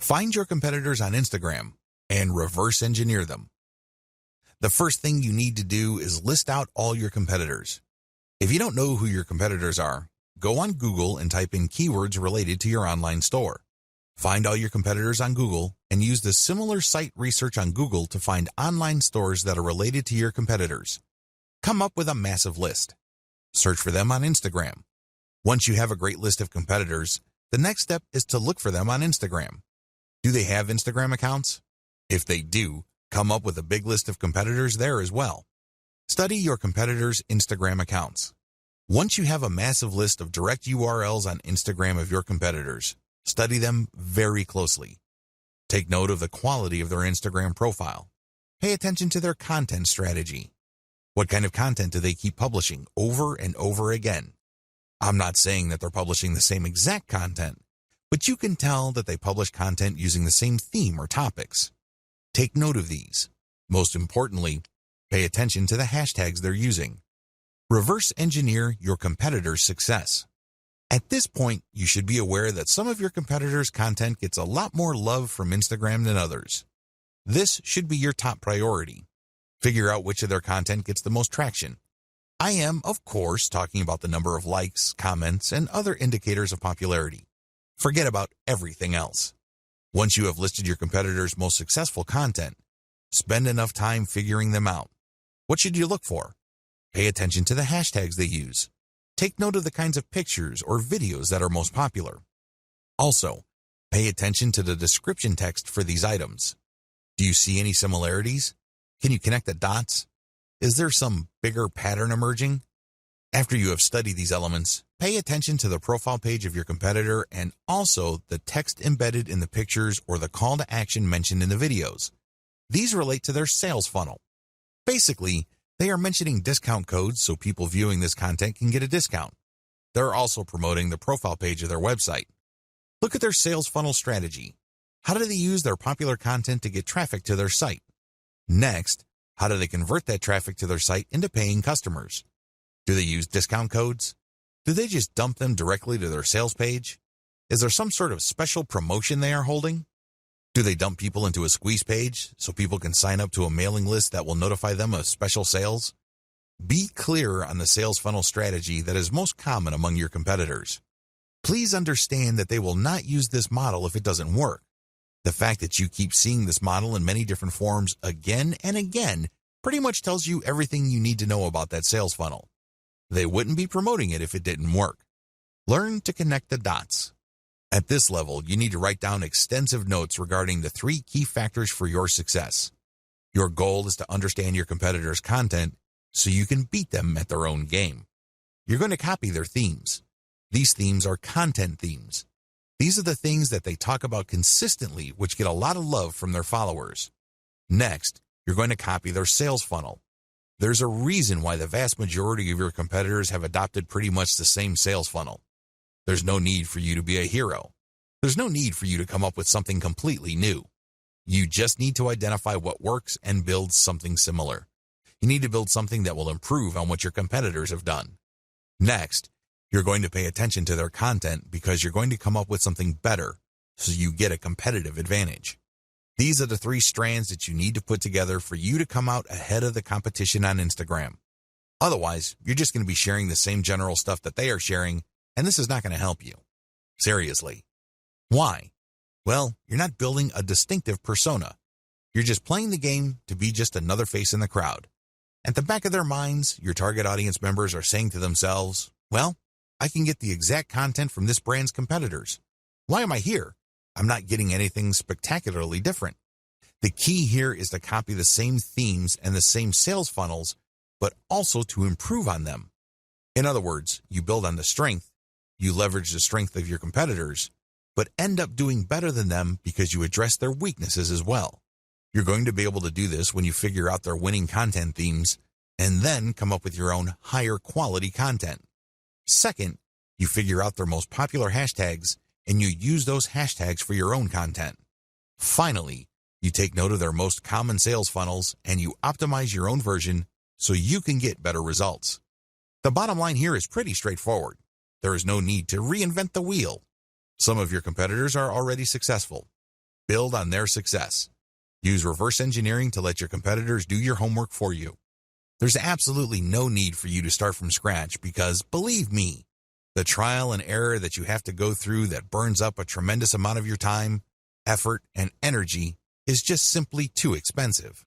Find your competitors on Instagram and reverse engineer them. The first thing you need to do is list out all your competitors. If you don't know who your competitors are, go on Google and type in keywords related to your online store. Find all your competitors on Google and use the similar site research on Google to find online stores that are related to your competitors. Come up with a massive list. Search for them on Instagram. Once you have a great list of competitors, the next step is to look for them on Instagram. Do they have Instagram accounts? If they do, come up with a big list of competitors there as well. Study your competitors' Instagram accounts. Once you have a massive list of direct URLs on Instagram of your competitors, study them very closely. Take note of the quality of their Instagram profile. Pay attention to their content strategy. What kind of content do they keep publishing over and over again? I'm not saying that they're publishing the same exact content, but you can tell that they publish content using the same theme or topics. Take note of these. Most importantly, pay attention to the hashtags they're using. Reverse engineer your competitors' success. At this point, you should be aware that some of your competitors' content gets a lot more love from Instagram than others. This should be your top priority. Figure out which of their content gets the most traction. I am, of course, talking about the number of likes, comments, and other indicators of popularity. Forget about everything else. Once you have listed your competitors' most successful content, spend enough time figuring them out. What should you look for? Pay attention to the hashtags they use. Take note of the kinds of pictures or videos that are most popular. Also, pay attention to the description text for these items. Do you see any similarities? Can you connect the dots? Is there some bigger pattern emerging? After you have studied these elements, pay attention to the profile page of your competitor and also the text embedded in the pictures or the call to action mentioned in the videos. These relate to their sales funnel. Basically, they are mentioning discount codes so people viewing this content can get a discount. They're also promoting the profile page of their website. Look at their sales funnel strategy. How do they use their popular content to get traffic to their site? Next, how do they convert that traffic to their site into paying customers? Do they use discount codes? Do they just dump them directly to their sales page? Is there some sort of special promotion they are holding? Do they dump people into a squeeze page so people can sign up to a mailing list that will notify them of special sales? Be clear on the sales funnel strategy that is most common among your competitors. Please understand that they will not use this model if it doesn't work. The fact that you keep seeing this model in many different forms again and again pretty much tells you everything you need to know about that sales funnel. They wouldn't be promoting it if it didn't work. Learn to connect the dots. At this level, you need to write down extensive notes regarding the 3 key factors for your success. Your goal is to understand your competitors' content so you can beat them at their own game. You're going to copy their themes. These themes are content themes. These are the things that they talk about consistently, which get a lot of love from their followers. Next, you're going to copy their sales funnel. There's a reason why the vast majority of your competitors have adopted pretty much the same sales funnel. There's no need for you to be a hero. There's no need for you to come up with something completely new. You just need to identify what works and build something similar. You need to build something that will improve on what your competitors have done. Next, you're going to pay attention to their content because you're going to come up with something better so you get a competitive advantage. These are the 3 strands that you need to put together for you to come out ahead of the competition on Instagram. Otherwise, you're just going to be sharing the same general stuff that they are sharing, and this is not going to help you. Seriously. Why? Well, you're not building a distinctive persona. You're just playing the game to be just another face in the crowd. At the back of their minds, your target audience members are saying to themselves, well, I can get the exact content from this brand's competitors. Why am I here? I'm not getting anything spectacularly different. The key here is to copy the same themes and the same sales funnels, but also to improve on them. In other words, you build on the strength, you leverage the strength of your competitors, but end up doing better than them because you address their weaknesses as well. You're going to be able to do this when you figure out their winning content themes and then come up with your own higher quality content. Second, you figure out their most popular hashtags and you use those hashtags for your own content. Finally, you take note of their most common sales funnels and you optimize your own version so you can get better results. The bottom line here is pretty straightforward. There is no need to reinvent the wheel. Some of your competitors are already successful. Build on their success. Use reverse engineering to let your competitors do your homework for you. There's absolutely no need for you to start from scratch because, believe me, the trial and error that you have to go through that burns up a tremendous amount of your time, effort, and energy is just simply too expensive.